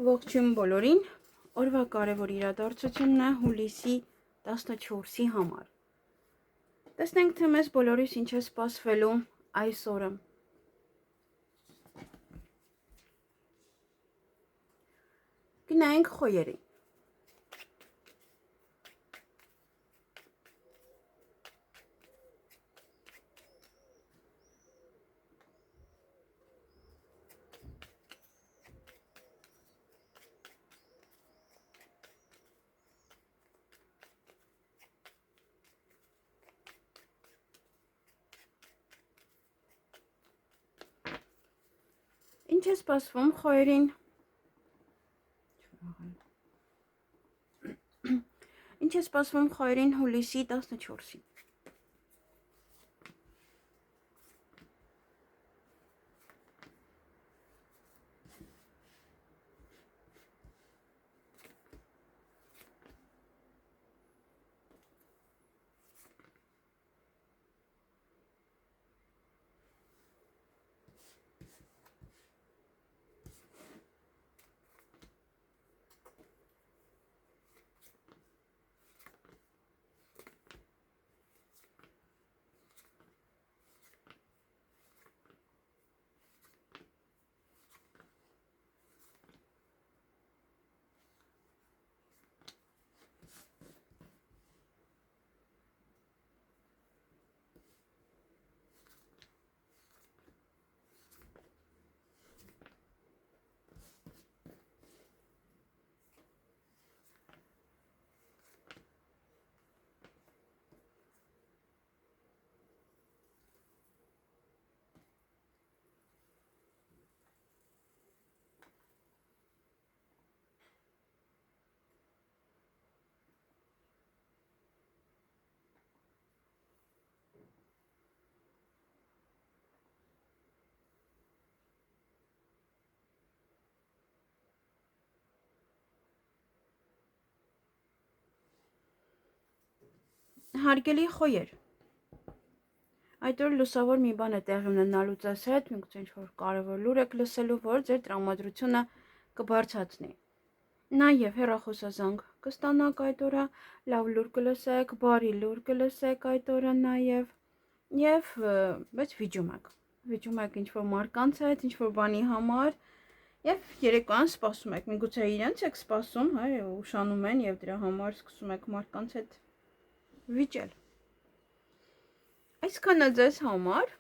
Ողջույն բոլորին, օրվա կարևոր իրադարձությունն է հուլիսի 14-ի համար։ Տեսնենք, թե մեզ բոլորիս ինչ է սպասվելու այս օրը։ Գնայինք խոյերին։ Ինչ է սպասվում խոյերին։ Ինչ է սպասվում խոյերին հուլիսի 14-ին։ Հարգելի խոյեր, այդ օր լուսավոր մի բան է տեղի ունենալու ձեզ հետ, միգուցե ինչ-որ կարևոր լուր եք լսելու, որ ձեր տրամադրությունը կբարձրացնի։ Նաև հեռախոսազանգ կստանաք այդ օրը, լավ լուր կլսեք, բարի լուր կլսեք այդ օրը նաև, և բայց վիճում եք ինչ-որ մարդկանց հետ, ինչ-որ բանի համար, և երեկոյան սպասում եք, միգուցե իրենց եք սպասում, ուշանում են և դրա համար սկսում եք մարդկանց հետ վիճել։ Այսքանը ձեզ համար,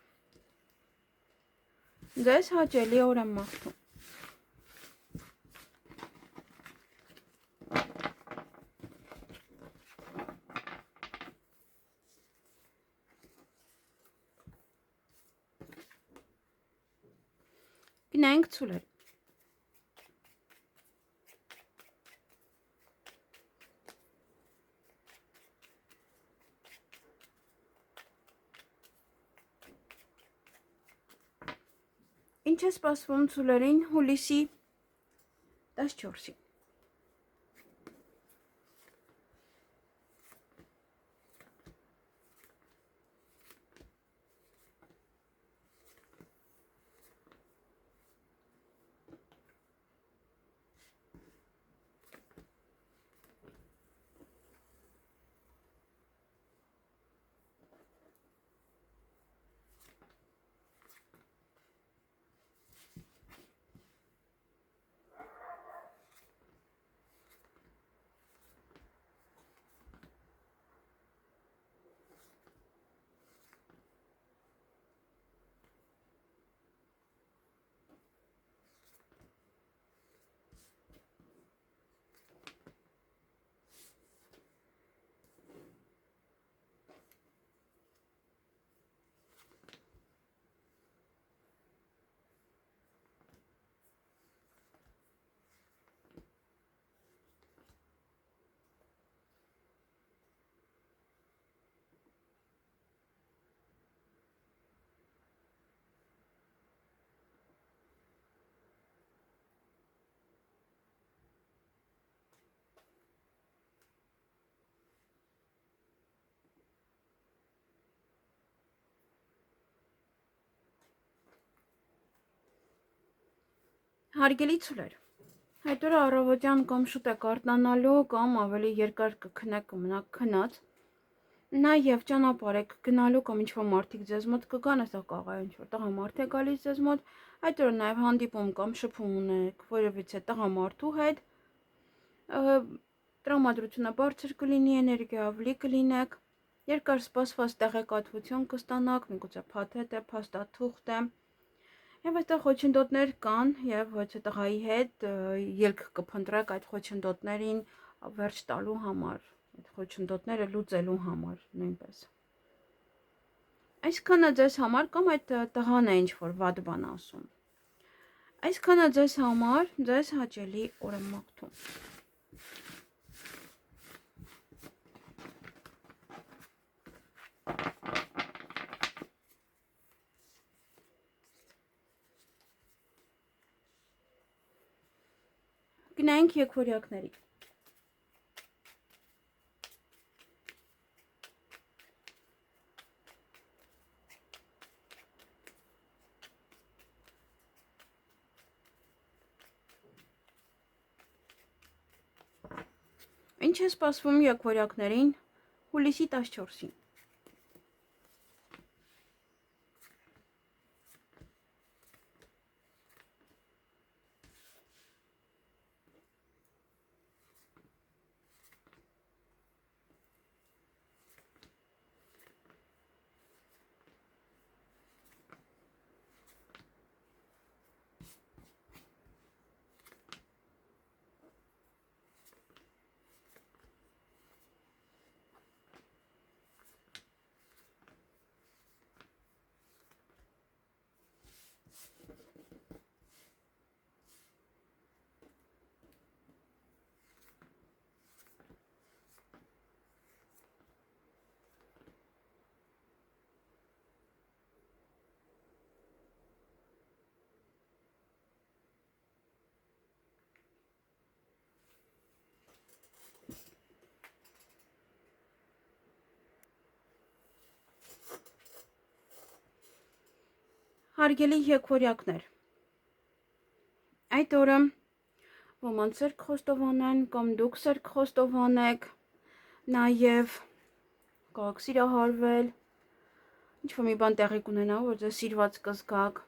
ձեզ հաճելի օր եմ մաղթում։ Գնայինք ցուլեր։ Ինչ է սպասվում ցուլերին հուլիսի 14-ին։ Հարգելի ցուլեր, Այդ օրը առավոտյան կամ շուտ եք արթնանալու, կամ ավելի երկար կքնեք կմնաք քնած։ Նաև ճանապարհ եք գնալու կամ ինչ-որ մարդիկ ձեզ մոտ կգան, ասա կաղա ինչ-որ տղամարդ է գալիս ձեզ մոտ, այդ օրը նաև հանդիպում կամ շփում ունեք որևիցե տղամարդու հետ, տրամադրությունը բարձր կլինի, էներգիավլի կլինեք, երկար սպասված տեղեկատվություն կստանաք, միգուցե փաթեթ է, փաստաթուղթ է, եւ այստեղ խոչընդոտներ կան եւ ոչ տղայի հետ ելք կփնտրեք այդ խոչընդոտներին վերջ տալու համար, այդ խոչընդոտները լուծելու համար նույնպես։ Այսքանը ձեզ համար կամ այդ տղան է ինչ որ վատ բան ասում։ Այսքանը ձեզ համար ձեզ հաճելի օր եմ մաղթում։ Գնանք եկվորյակների։ Ինչ է սպասվում եկվորյակներին հուլիսի 14-ին։ Հարգելի եկվորյակներ, այդ օրը ոմանց սերկ խոստովանեն կամ դուք սերկ խոստովանեք, նաև կարող սիրահարվել, ինչ-որ մի բան տեղի կունենա, որ ձեզ սիրված կզգաք,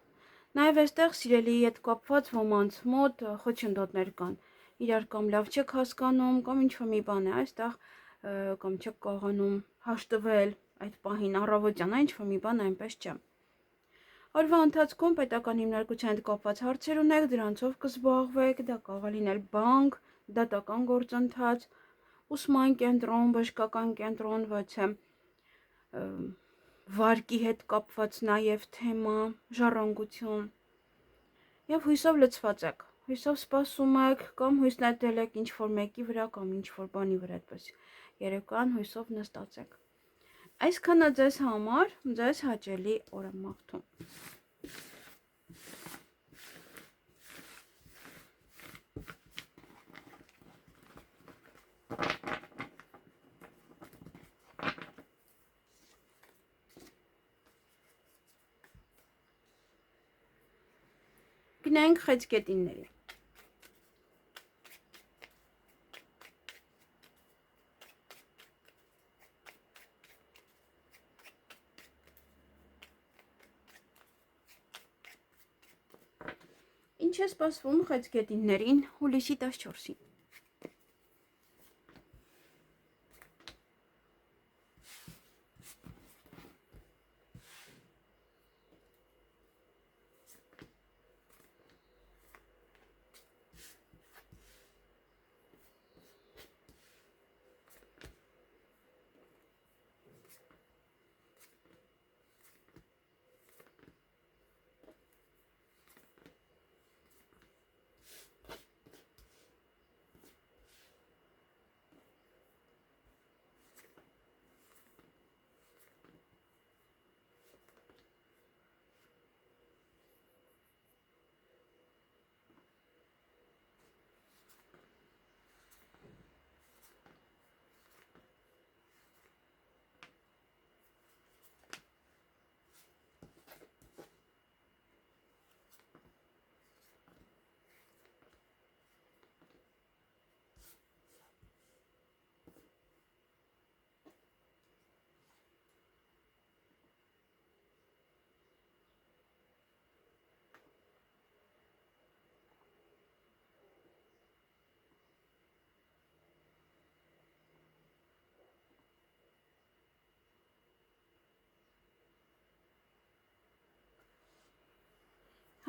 նաև այստեղ սիրելիի հետ կապված ոմանց մոտ խոչընդոտներ կան, իրար կամ լավ չեք հասկանում, կամ ինչ-որ մի բան է այստեղ, կամ չեք կարողանում հաշտվել այդ պահին առավոտյան, ինչ-որ մի բան այնպես չէ։ Օրվա ընթացքում պետական հիմնարկության հետ կապված հարցեր ունեք, դրանցով կզբաղվեք, դա կարող է լինել բանկ, դատական գործընթաց, ուսման կենտրոն, բժշկական կենտրոն, ոչ վարկի հետ կապված նաև թեմա, ժառանգություն։ Եվ հույսով լցված եք, հույսով սպասում եք կամ հույս նետել եք ինչ-որ մեկի վրա կամ ինչ-որ բանի վրա, այդպես երեկոյան հույսով նստած եք։ Այսքանը ձեզ համար ձեզ հաճելի օր եմ մաղթում։ Գնանք խեցգետինների։ Ինչ է սպասվում խեցգետիններին հուլիսի 14-ին։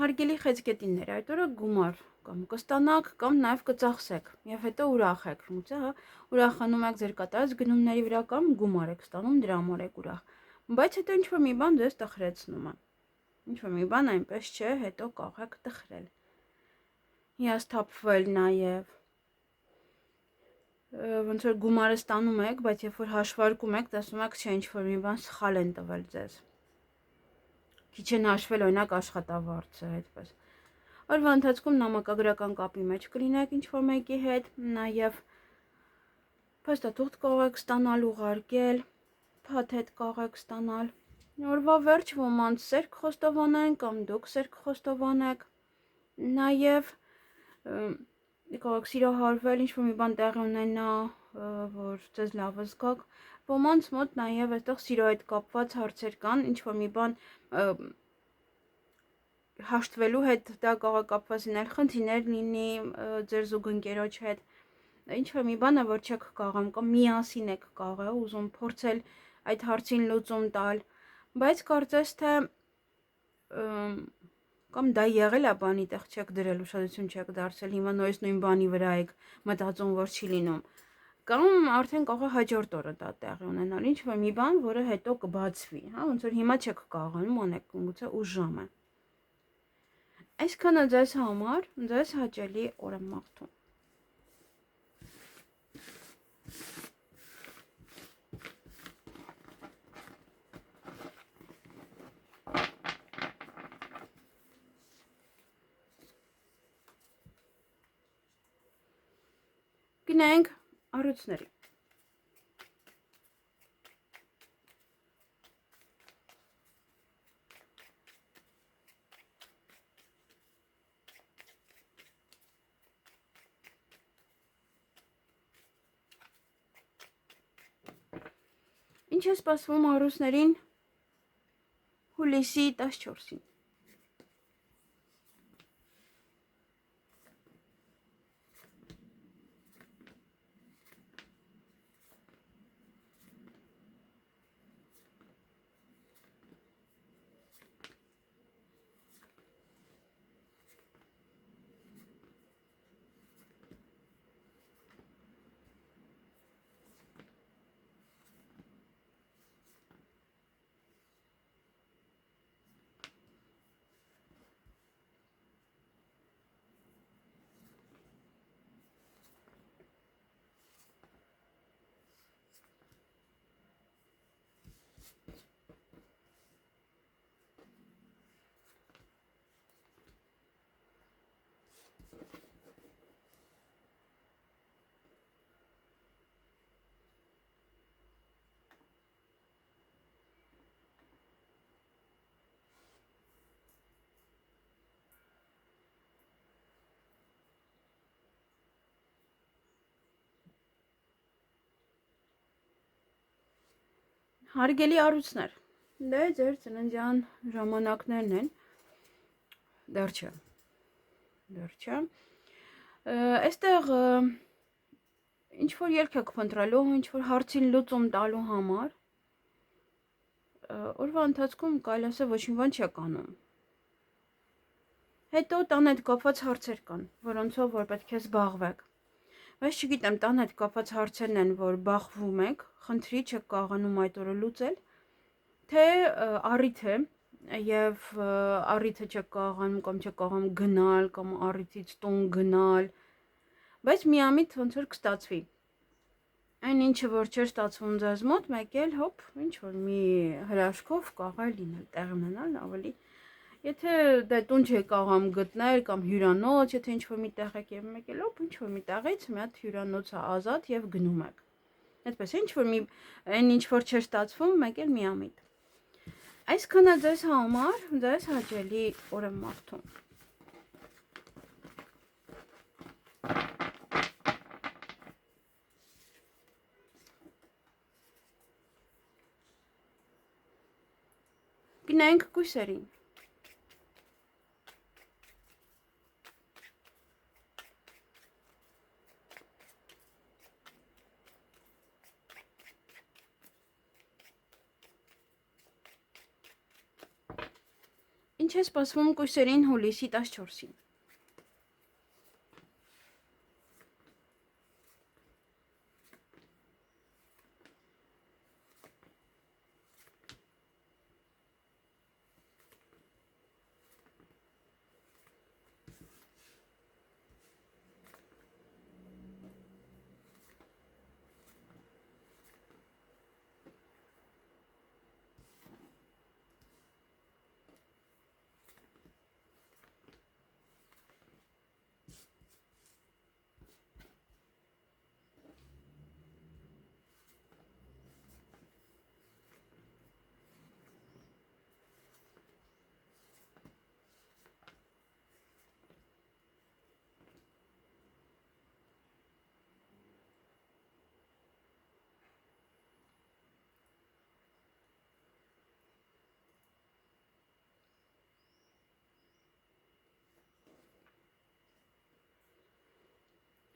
Հարգելի խեցգետիններ, այդ օրը գումար կամ կստանաք կամ նաև կծախսեք եւ հետո ուրախ եք, ոնց է, հա, ուրախանում եք ձեր կատարած գնումների վրա կամ գումար եք ստանում, դրա համար եք ուրախ։ Բայց հետո ինչ-որ մի բան ձեզ տխրեցնում է։ Ինչ-որ մի բան այնպես չէ, հետո կարող տխրել։ Հիասթափվել նաև ոնց որ գումարը ստանում եք, բայց երբ որ հաշվարկում եք, տեսնում եք, չէ, ինչ-որ մի բան սխալ են տվել ձեզ։ Քիչ են հաշվել օրինակ աշխատավարձը, այդպես։ Օրվա ընթացքում նամակագրական կապի մեջ կլինեք ինչ-որ մեկի հետ, նաև փաստաթուղթ կարող եք ստանալ, ուղարկել, փաթեթ կարող եք ստանալ։ Օրվա վերջ ոմանց սերկ խոստովանեն կամ դուք սերկ խոստովանեք, նաև կարող եք սիրահարվել, ինչ-որ մի բան տեղի ունենա, որ ձեզ լավ զգաք, ոմանց մոտ նաև այդտեղ սիրո հետ կապված հարցեր կան, ինչ-որ մի բան հաշտվելու հետ դա կարող է կապված լինել, խնդիրներ լինի ձեր զուգընկերոջ հետ, ինչ-որ մի բան է, որ չեք կարող կամ միասին եք կարող ուզում փորձել այդ հարցին լուծում տալ, բայց կարծես թե կամ դա եղել է բանի տեղ չեք դրել, ուշադրություն չեք դարձել, հիմա նույնիսկ նույն բանի վրա եք մտածում, որ չի լինում, կամ արդեն կարող է հաջորդ օրը դա տեղի ունենալ, ինչ-որ մի բան, որը հետո կբացվի, հա, ոնց որ հիմա չեք կարողանում անեք, գուցե ուշ ժամ է։ Այսքանը ձեզ համար, ձեզ հաճելի օր եմ մաղթում։ Գնանք առույցների։ Ինչ է սպասվում առույցներին հուլիսի 14-ին։ Հարգելի առույցներ, դե ձեր ծննդյան ժամանակներն են, դեռ չէ, այստեղ ինչ-որ ելք եք փնտրելու, ինչ-որ հարցին լուծում տալու համար, օրվա ընթացքում կարելի ասել ոչ մի բան չեք անում, հետո տան հետ կապված հարցեր կան, որոնցով որ պետք է զբաղվեք, բայց չգիտեմ, տան հետ կապված հարցերն են, որ բախվում եք, խնդրի չեք կարողանում այդ օրը լուծել, թե առիթ է եւ առիթը չեք կարողանում կամ չեք կարողանում գնալ կամ առիթից տուն գնալ, բայց միամիտ ոնց որ կստացվի։ Այն ինչը որ չէր ստացվում ձեզ մոտ, մեկ էլ հոպ, ինչ որ մի հրաշքով կարող է լինել, տեղի ունենալ ավելի։ Եթե դե տուն չեք կարողանում գտնել կամ հյուրանոց, եթե ինչ-որ մի տեղ եք եւ մեկ էլ հոպ ինչ-որ մի տեղից մի հատ հյուրանոց է ազատ եւ գնում եք։ Այդպես ինչ-որ մի այն ինչ-որ չէր ստացվում, մեկ էլ միամիտ։ Այսքանը ձեզ համար, ձեզ հաճելի օր եմ մաղթում։ Գնանք կույսերին։ Ինչ է սպասվում կույսերին հուլիսի 14-ին։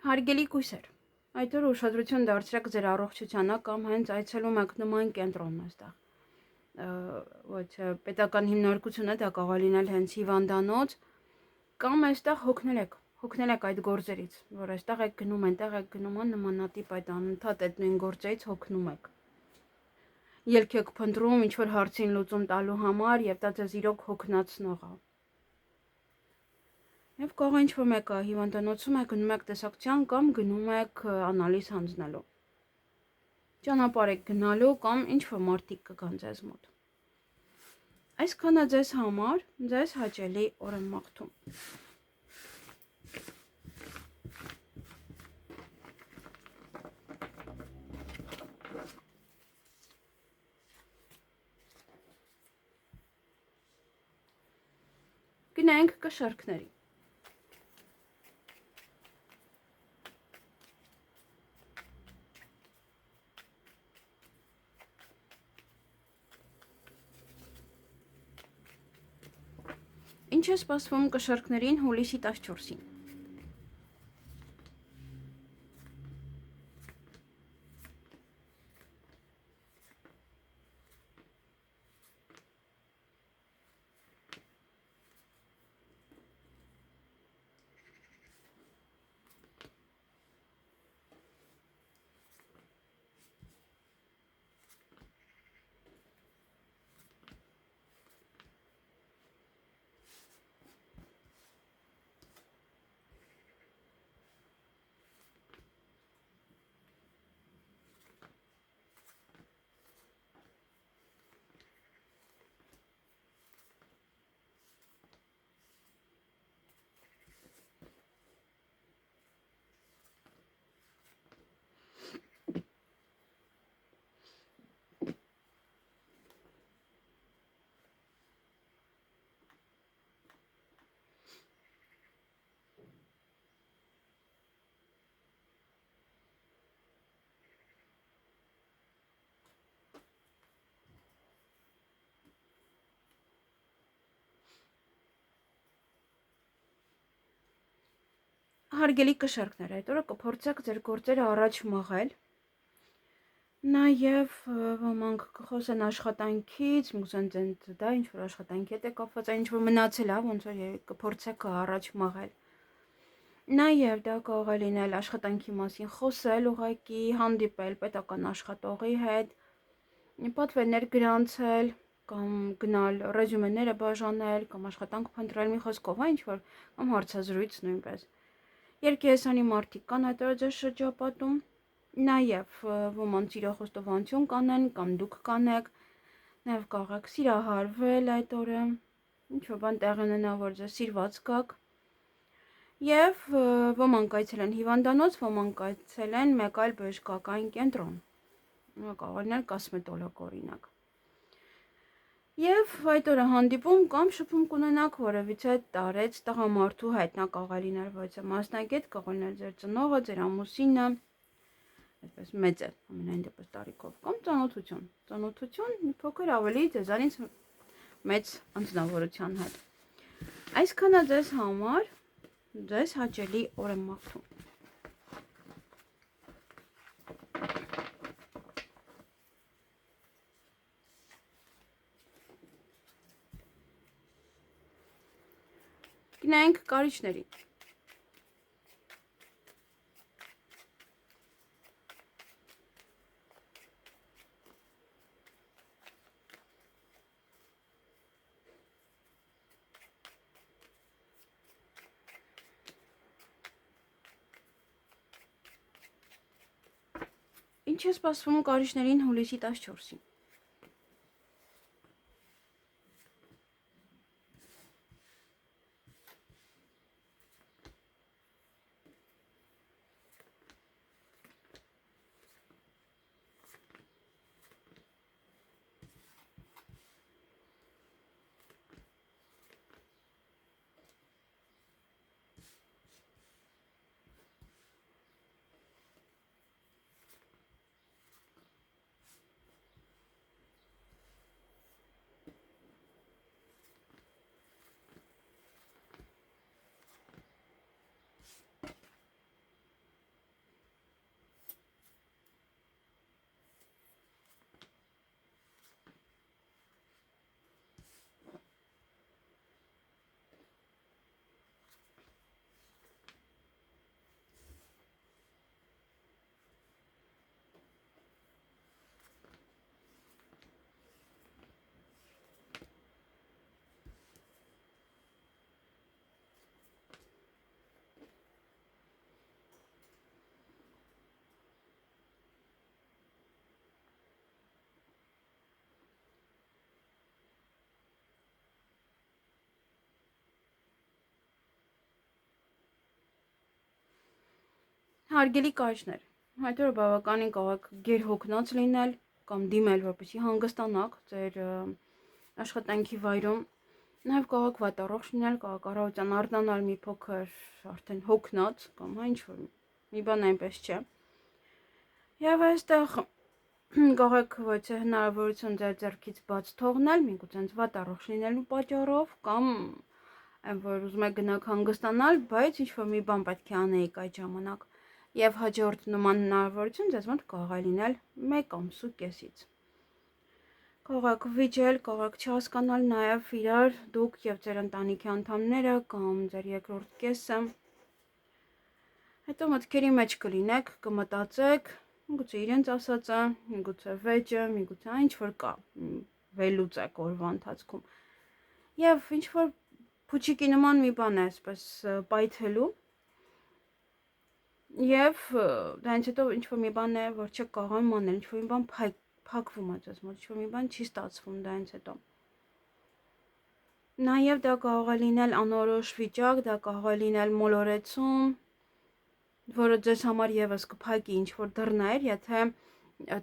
Հարգելի կույսեր, այդ օր ուշադրություն դարձրեք ձեր առողջությանը կամ հենց այցելում եք նման կենտրոն այստեղ։ Ոչ պետական հիմնարկությունը դա կարող է լինել հենց հիվանդանոց կամ այստեղ հոգնել եք այդ գործերից, որ այստեղ եք գնում, այնտեղ եք գնում, նմանատիպ այդ անընդհատ այդ նույն գործերից հոգնում եք։ Ելք եք փնտրում ինչ-որ հարցին լուծում տալու համար եւ դա ձեզ իրոք հոգնածնող է։ Եվ կարող է ինչ-որ մեկը հիվանդանոցում եք գնում եք տեսակցության կամ գնում եք անալիզ հանձնելու։ Ճանապարհ եք գնալու կամ ինչ-որ մարդիկ կգան ձեզ մոտ։ Այսքանը ձեզ համար ձեզ հաճելի օր եմ մաղթում։ Գնանք կշարքների։ Ինչ է սպասվում կշարքներին հուլիսի 14-ին։ Հարգելի կշարքներ, այդ օրը կփորձեք ձեր գործերը առաջ մղել։ Նաև ոմանք կխոսեն աշխատանքից, միգուցե դա ինչ-որ աշխատանքի հետ է կապված, ինչ-որ մնացել է, ոնց որ կփորձեք առաջ մղել։ Նաև դա կարող է լինել աշխատանքի մասին խոսել, ուղղակի հանդիպել պետական աշխատողի հետ, պատվերներ գրանցել, կամ գնալ ռեզյումեները բաժանել, կամ աշխատանք փնտրել մի խոսքով, ինչ-որ կամ հարցազրույց նույնպես։ Երկերեսանի մարդիկ կան այդ օրը ձեր շրջապատում, նաև ոմանց սիրախոստովանություն կանեն կամ դուք կանեք, նաև կարող եք սիրահարվել այդ օրը, ինչ-որ բան տեղի ունենա, որ ձեզ սիրված գաք, եւ ոմանք այցել են հիվանդանոց, ոմանք այցել են մեկ այլ բժշկական կենտրոն, կարող է լինել կոսմետոլոգ օրինակ։ Եվ այդ օրը հանդիպում կամ շփում կունենաք որևիցե տարեց տղամարդու հետ, նա կարող է լինել ոչ մասնագետ, կարող է լինել ձեր ծնողը, ձեր ամուսինը, այդպես մեծ է, ամենայն դեպս տարիքով, կամ ծանոթություն մի փոքր ավելի ձեզանից մեծ անձնավորության հետ։ Այսքանը ձեզ համար ձեզ հաճելի օր եմ մաղթում։ Գնանք կարիճներին։ Ինչ է սպասվում կարիճներին հուլիսի 14-ին։ Հարգելի կարիճներ, հայտորը բավականին կարող գերհոգնած լինել կամ դիմել, որպեսզի հանգստանաք ձեր աշխատանքի վայրում։ Նաև կարող վատառողջ լինել, կարող առավոտյան արթնանալ մի փոքր արդեն հոգնած կամ ինչ որ մի բան այնպես չէ։ Եվ այստեղ կարող ոչ թե հնարավորություն ձեր ձեռքից բաց թողնել, միգուցե այնց վատառողջ լինելու պատճառով կամ այն որ ուզում եք գնաք հանգստանալ, բայց ինչ որ մի բան պետք է անեիք այդ ժամանակ։ Եվ հաջորդ նման հնարավորություն ձեզ մոտ կարող է լինել 1 ամսու կեսից։ Կարող եք վիճել, կարող եք չհասկանալ նաև իրար դուք եւ ձեր ընտանիքի անդամները կամ ձեր երկրորդ կեսը։ Հետո մտքերի մեջ կլինեք, կմտածեք, միգուցե իրենց ասածը, միգուցե վեճը, միգուցե ինչ որ կա, վերլուծեք օրվա ընթացքում։ Եվ ինչ որ փուչիկի նման մի բան է, այսպես պայթելու։ Եվ դրանից հետո ինչ որ մի բան է, որ չեք կարող անել, ինչ որ մի բան փակվում է ձեզ մոտ, ինչ որ մի բան չի ստացվում դրանից հետո։ Նաև դա կարող է լինել անորոշ վիճակ, դա կարող է լինել մոլորեցում, որը ձեզ համար եւս կփակի ինչ որ դռներ, եթե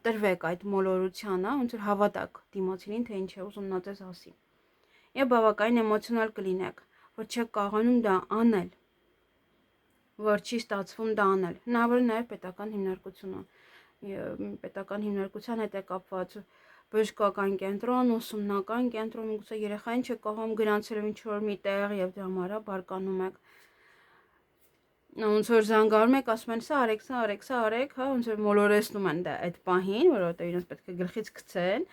տրվեք այդ մոլորությանը, ոնց որ հավատակ դիմացինին, թե ինչ է ուզում նա ձեզ ասի։ Եվ բավականին էմոցիոնալ կլինեք, որ չեք կարողանում դա անել, որ չի ստացվում դա անել։ Հնարավոր է նաև պետական հիմնարկությունը, պետական հիմնարկության հետ է կապված բժշկական կենտրոն, ուսումնական կենտրոն, միգուցե երեխային չեք կարողանում գրանցել ինչ որ մի տեղ եւ դրա համար բարկանում եք։ Ոնց որ զանգարում եք, ասում են սա արեք, սա արեք, սա արեք, հա, ոնց որ մոլորեցնում են դա այդ պահին, որովհետեւ իրենց պետք է գլխից գցեն,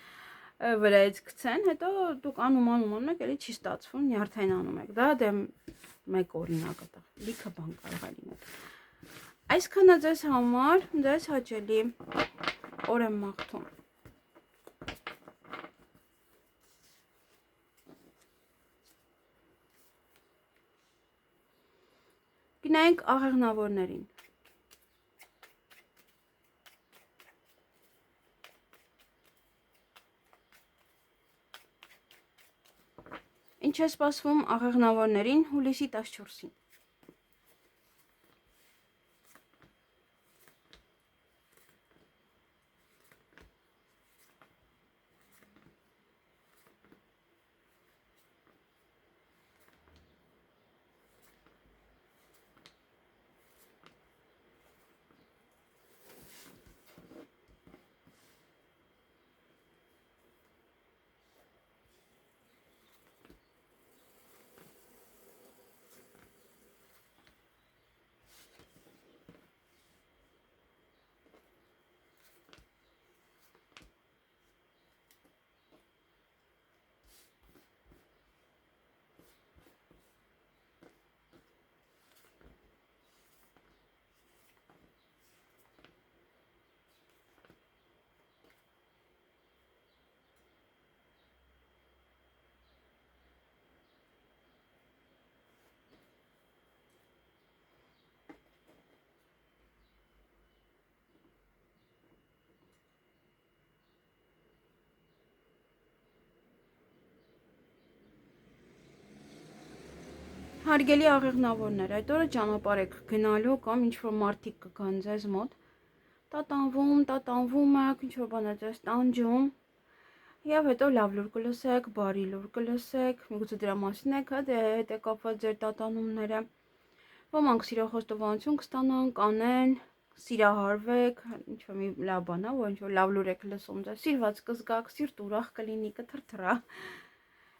վրայից գցեն, հետո դուք անում եք, էլի չի ստացվում, նյարդային անում եք։ Դա դե մեկ օրինակ է, լիքը բան կարող է լինել։ Այսքանը ձեզ համար, ձեզ հաճելի օր եմ մաղթում։ Գնանք աղեղնավորներին։ Ինչ է սպասվում աղեղնավորներին հուլիսի 14-ին։ Հարգելի աղեղնավորներ, այդ օրը ճանապարհ եք գնալու կամ ինչ-որ մարդիկ կգան ձեզ մոտ, տատանվում եք, ինչ-որ բան է ձեզ տանջում, եւ հետո լավ լուր կլսեք, բարի լուր կլսեք, միգուցե դրա մասին եք, հետ է կապված ձեր տատանումները, ոմանք սիրո խոստովանություն կստանան, կանեն, սիրահարվեք, ինչ-որ մի լավ բան է, որ ինչ-որ լավ լուր եք լսում, ձեզ սիրված կզգաք, սիրտ ուրախ կլինի, կթրթռա։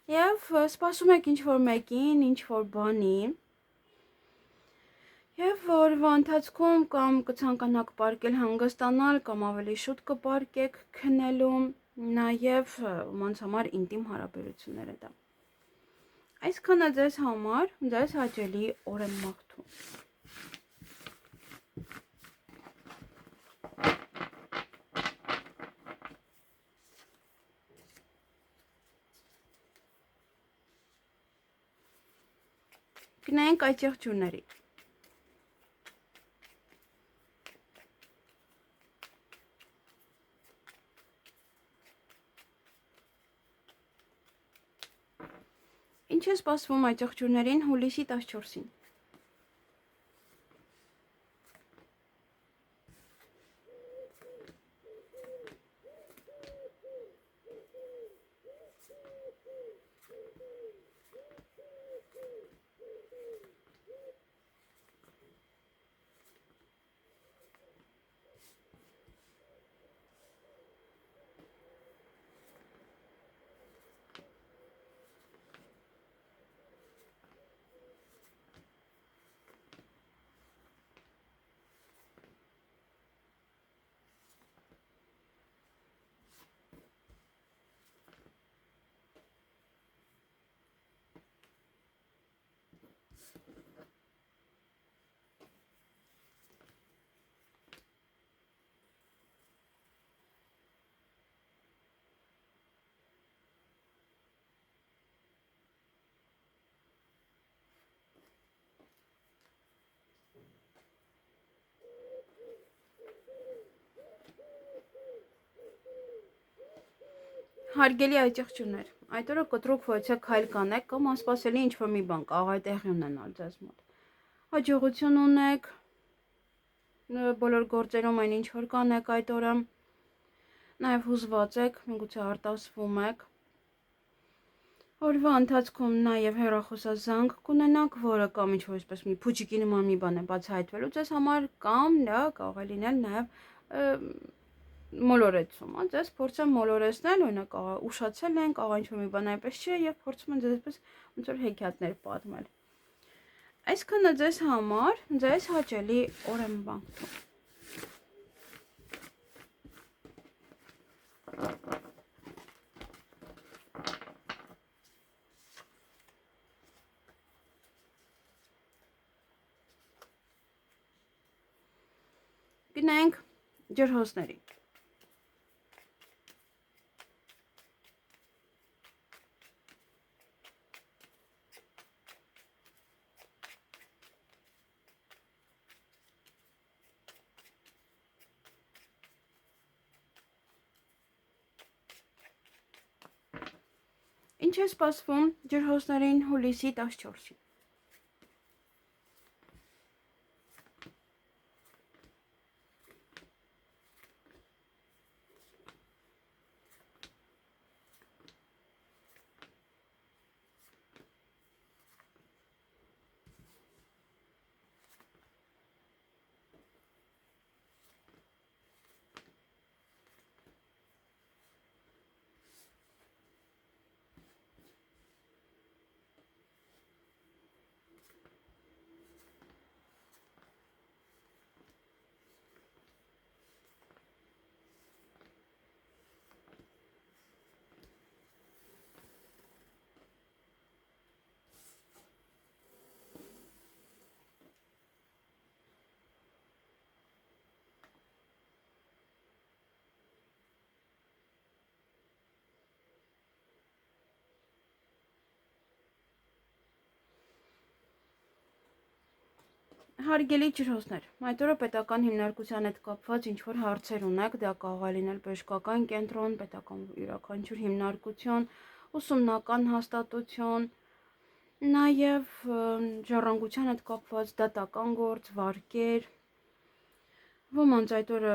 Եվ սպասում եք ինչ-որ մեկին, ինչ-որ բանի, եւ օրվա ընթացքում կամ կցանկանաք պարկել հանգստանալ, կամ ավելի շուտ կպարկեք քնելու, նաեւ ոմանց համար ինտիմ հարաբերություններ է դա։ Այսքանը ձեզ համար, ձեզ հաճելի օր եմ մաղթում։ Գնանք այդ եղջյուրների։ Ինչ է սպասվում այդ եղջյուրներին հուլիսի 14-ին։ Հարգելի այդ եղջյուրներ, այդ օրը կտրուկ փորձեք քայլ կանեք կամ անսպասելի ինչ-որ մի բան կարող է տեղի ունենալ ձեզ մոտ։ Հաջողություն ունեք բոլոր գործերում այն ինչ որ կանեք այդ օրը, նաև հուզված եք, միգուցե արտասվում եք։ Օրվա ընթացքում նաև հեռախոսազանգ կունենաք, որը կամ ինչ-որ այսպես մի փուչիկի նման մի բան է բացահայտվելու ձեզ համար, կամ դա կարող է լինել նաև մոլորեցում, ձեզ փորձեմ մոլորեցնել, օրինակ ուշացել են, կարող ինչ-որ մի բան այնպես չէ եւ փորձում են ձեզ այսպես ոնց որ հեքիաթներ պատմել։ Այսքանը ձեզ համար, ձեզ հաճելի օր եմ մաղթում։ Գնանք ջրհոսների։ Ինչ է սպասվում ջրհոսներին հուլիսի 14-ին։ Հարգելի ջրհոսներ, այդ օրը պետական հիմնարկության հետ կապված ինչ-որ հարցեր ունեք, դա կարող է լինել բժշկական կենտրոն, պետական յուրաքանչյուր հիմնարկություն, ուսումնական հաստատություն, Նաև ժառանգության հետ կապված դատական գործ, վարկեր, ոմանց այդ օրը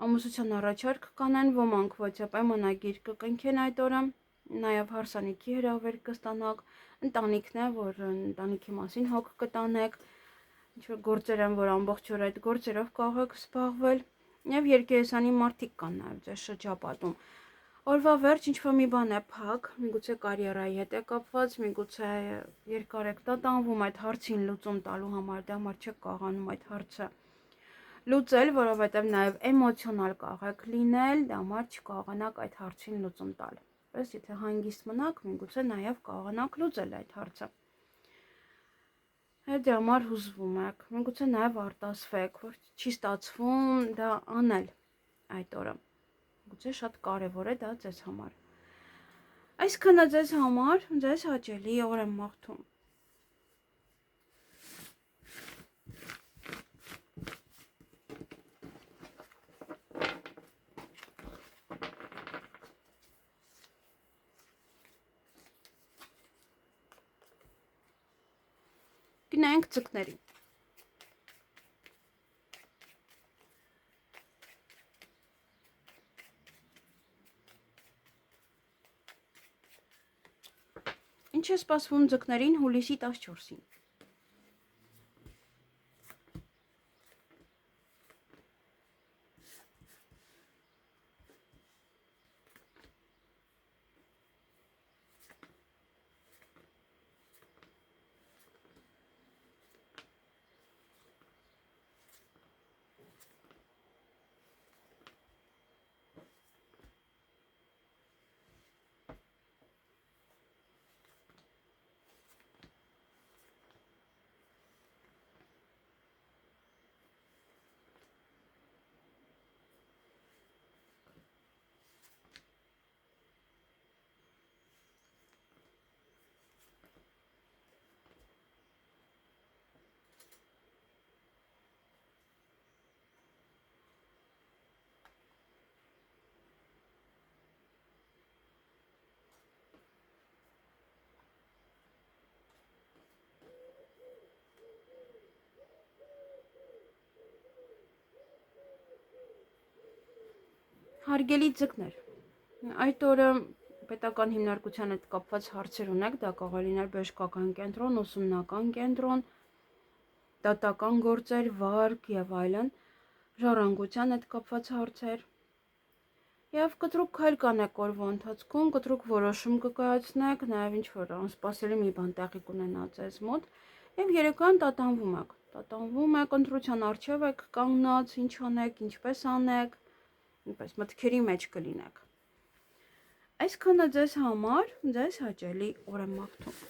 ամուսնության առաջարկ կանեն, ոմանք ոչ պայմանագիր կկնքեն այդ օրը, նաև հարսանիքի հրավեր կստանաք, ընտանիքն է, որ ընտանիքի մասին հոգ կտանեք, ինչ-որ գործեր են, որ ամբողջ օր այդ գործերով կարող եք զբաղվել, և երկերեսանի մարդիկ կան նաև ձեզ շրջապատում։ Օրվա վերջ ինչ-որ մի բան է փակ, միգուցե կարիերայի հետ է կապված, միգուցե երկար եք տատանվում այդ հարցին լուծում տալու համար, դե համար չեք կարողանում այդ հարցը լուծել, որովհետև նաև էմոցիոնալ կարող եք լինել, դե համար չկարողանաք այդ հարցին լուծում տալ։ Պես եթե հանգիստ մնաք, միգուցե նաև կարողանաք լուծել այդ հարցը։ Դե համար հուզվում եք, միգուցե նաև արտասվեք, որ չի ստացվում դա անել այդ օրը։ Գուցե շատ կարևոր է դա ձեզ համար։ Այսքանը ձեզ համար, ձեզ հաճելի օր եմ մաղթում։ Գնանք ձկների։ Ինչ է սպասվում ձկներին հուլիսի 14-ին։ Հարգելի ձկներ, այդ օրը պետական հիմնարկության հետ կապված հարցեր ունեք, դա կարող է լինել բժշկական կենտրոն, ուսումնական կենտրոն, դատական գործեր, վարկ եւ այլն, ժառանգության հետ կապված հարցեր։ Եվ կտրուկ քայլ կանեք օրվա ընթացքում, կտրուկ որոշում կկայացնեք, նաեւ ինչ որ անսպասելի մի բան տեղի կունենա ձեզ մոտ, եւ երեկոյան տատանվում եք, ընտրության առջև եք կանգնած, ինչ անեք, ինչպես անեք, այնպես մտքերի մեջ կլինեք։ Այսքանը ձեզ համար, ձեզ հաճելի օր եմ մաղթում։